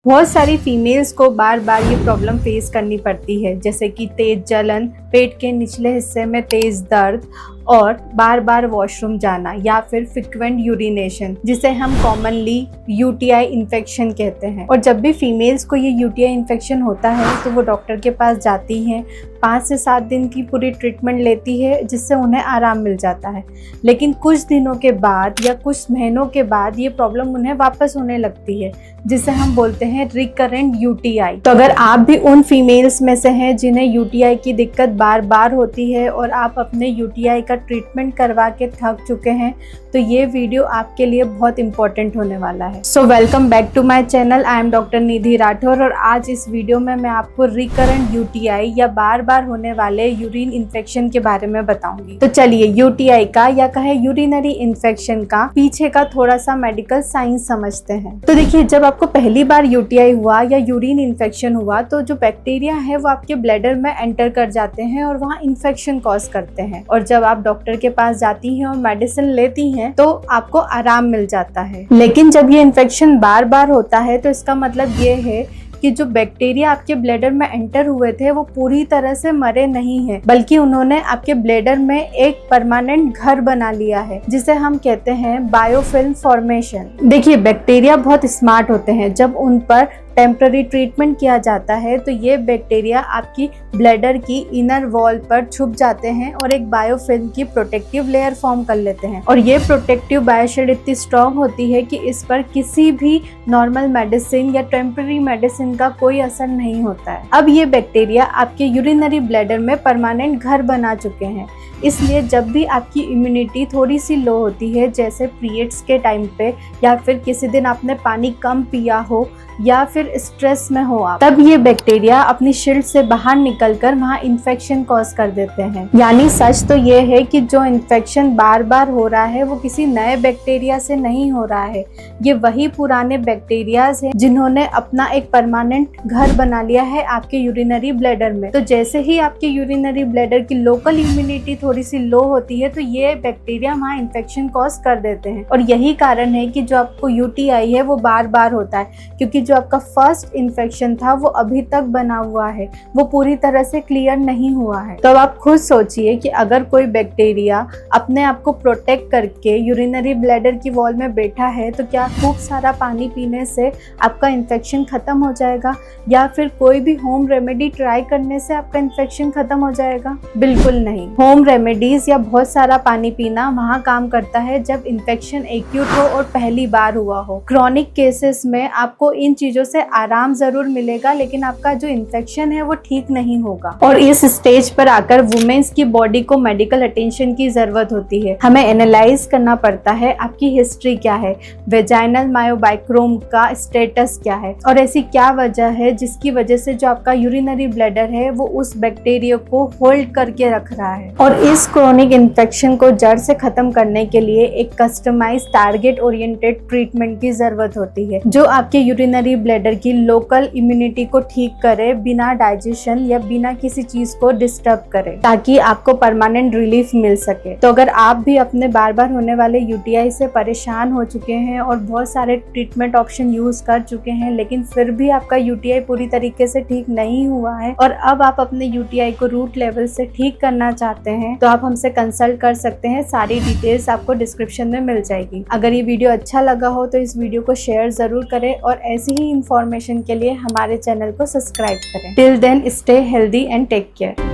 बहुत सारी फीमेल्स को बार बार ये प्रॉब्लम फेस करनी पड़ती है, जैसे कि तेज जलन, पेट के निचले हिस्से में तेज दर्द और बार बार वॉशरूम जाना या फिर फ्रिक्वेंट यूरिनेशन, जिसे हम कॉमनली यूटीआई इन्फेक्शन कहते हैं। और जब भी फीमेल्स को ये यूटीआई इन्फेक्शन होता है तो वो डॉक्टर के पास जाती हैं, 5 से 7 दिन की पूरी ट्रीटमेंट लेती है, जिससे उन्हें आराम मिल जाता है। लेकिन कुछ दिनों के बाद या कुछ महीनों के बाद ये प्रॉब्लम उन्हें वापस होने लगती है, जिसे हम बोलते हैं रिकरेंट यूटीआई। तो अगर आप भी उन फीमेल्स में से हैं जिन्हें यूटीआई की दिक्कत बार बार होती है और आप अपने यूटीआई का ट्रीटमेंट करवा के थक चुके हैं, तो ये वीडियो आपके लिए बहुत इंपॉर्टेंट होने वाला है। So welcome back to my channel. I am doctor Nidhi Rathore और आज इस वीडियो में मैं आपको रिकरेंट यूटीआई या बार बार होने वाले यूरिन इन्फेक्शन के बारे में बताऊंगी। तो चलिए यूटीआई का या कहे यूरिनरी इन्फेक्शन का पीछे का थोड़ा सा मेडिकल साइंस समझते हैं। तो देखिए, जब आपको पहली बार यूटीआई हुआ या यूरिन इन्फेक्शन हुआ तो जो बैक्टीरिया है वो आपके ब्लैडर में एंटर कर जाते हैं और वहाँ इन्फेक्शन कॉज करते हैं। और जब आप डॉक्टर के पास जाती हैं और मेडिसिन लेती हैं तो आपको आराम मिल जाता है। लेकिन जब ये इन्फेक्शन बार बार होता है तो इसका मतलब ये है कि जो बैक्टीरिया आपके ब्लैडर में एंटर हुए थे वो पूरी तरह से मरे नहीं हैं, बल्कि उन्होंने आपके ब्लैडर में एक परमानेंट घर बना लिया है, जिसे हम कहते हैं बायोफिल्म फॉर्मेशन। देखिए, बैक्टीरिया बहुत स्मार्ट होते हैं। जब उन पर टेम्पररी ट्रीटमेंट किया जाता है तो ये बैक्टीरिया आपकी ब्लैडर की इनर वॉल पर छुप जाते हैं और एक बायोफिल्म की प्रोटेक्टिव लेयर फॉर्म कर लेते हैं। और ये प्रोटेक्टिव बायोशील्ड इतनी स्ट्रॉन्ग होती है कि इस पर किसी भी नॉर्मल मेडिसिन या टेम्पररी मेडिसिन का कोई असर नहीं होता है। अब ये बैक्टीरिया आपके यूरिनरी ब्लैडर में परमानेंट घर बना चुके हैं, इसलिए जब भी आपकी इम्यूनिटी थोड़ी सी लो होती है, जैसे पीरियड्स के टाइम पे या फिर किसी दिन आपने पानी कम पिया हो या फिर स्ट्रेस में हो आप, तब ये बैक्टीरिया अपनी शील्ड से बाहर निकलकर वहाँ इन्फेक्शन कॉज कर देते हैं। यानी सच तो ये है कि जो इन्फेक्शन बार बार हो रहा है वो किसी नए बैक्टीरिया से नहीं हो रहा है, ये वही पुराने बैक्टीरियाज हैं जिन्होंने अपना एक परमानेंट घर बना लिया है आपके यूरिनरी ब्लैडर में। तो जैसे ही आपके यूरिनरी ब्लैडर की लोकल इम्यूनिटी थोड़ी सी लो होती है तो ये बैक्टीरिया वहाँ इन्फेक्शन कॉज कर देते हैं। और यही कारण है कि जो आपको यूटीआई है वो बार बार होता है, क्योंकि जो आपका फर्स्ट इन्फेक्शन था वो अभी तक बना हुआ है, वो पूरी तरह से क्लियर नहीं हुआ है। तो अब आप खुद सोचिए कि अगर कोई बैक्टीरिया अपने आप को प्रोटेक्ट करके यूरिनरी ब्लैडर की वॉल में बैठा है तो क्या खूब सारा पानी पीने से आपका इन्फेक्शन खत्म हो जाएगा या फिर कोई भी होम रेमेडी ट्राई करने से आपका इन्फेक्शन खत्म हो जाएगा? बिल्कुल नहीं। होम रेमेडीज या बहुत सारा पानी पीना वहाँ काम करता है जब इन्फेक्शन एक्यूट हो और पहली बार हुआ हो। क्रॉनिक केसेस में आपको इन चीजों से आराम जरूर मिलेगा, लेकिन आपका जो इन्फेक्शन है वो ठीक नहीं होगा। और इस स्टेज पर आकर वुमेन्स की बॉडी को मेडिकल अटेंशन की जरूरत होती है। हमें एनालाइज करना पड़ता है आपकी हिस्ट्री क्या है, वेजाइनल मायोबाइक्रोम का स्टेटस क्या है और ऐसी क्या वजह है जिसकी वजह से जो आपका यूरिनरी ब्लैडर है वो उस बैक्टीरिया को होल्ड करके रख रहा है। और इस क्रोनिक इन्फेक्शन को जड़ से खत्म करने के लिए एक कस्टमाइज टारगेट ओरिएंटेड ट्रीटमेंट की जरूरत होती है, जो आपके यूरिनरी ब्लैडर की लोकल इम्यूनिटी को ठीक करे बिना डाइजेशन या बिना किसी चीज को डिस्टर्ब करे, ताकि आपको परमानेंट रिलीफ मिल सके। तो अगर आप भी अपने बार बार होने वाले यूटीआई से परेशान हो चुके हैं और बहुत सारे ट्रीटमेंट ऑप्शन यूज कर चुके हैं, लेकिन फिर भी आपका यूटीआई पूरी तरीके से ठीक नहीं हुआ है और अब आप अपने यूटीआई को रूट लेवल से ठीक करना चाहते हैं, तो आप हमसे कंसल्ट कर सकते हैं। सारी डिटेल्स आपको डिस्क्रिप्शन में मिल जाएगी। अगर ये वीडियो अच्छा लगा हो तो इस वीडियो को शेयर जरूर करें और ऐसी ही इंफॉर्मेशन के लिए हमारे चैनल को सब्सक्राइब करें। Till then stay healthy and take care.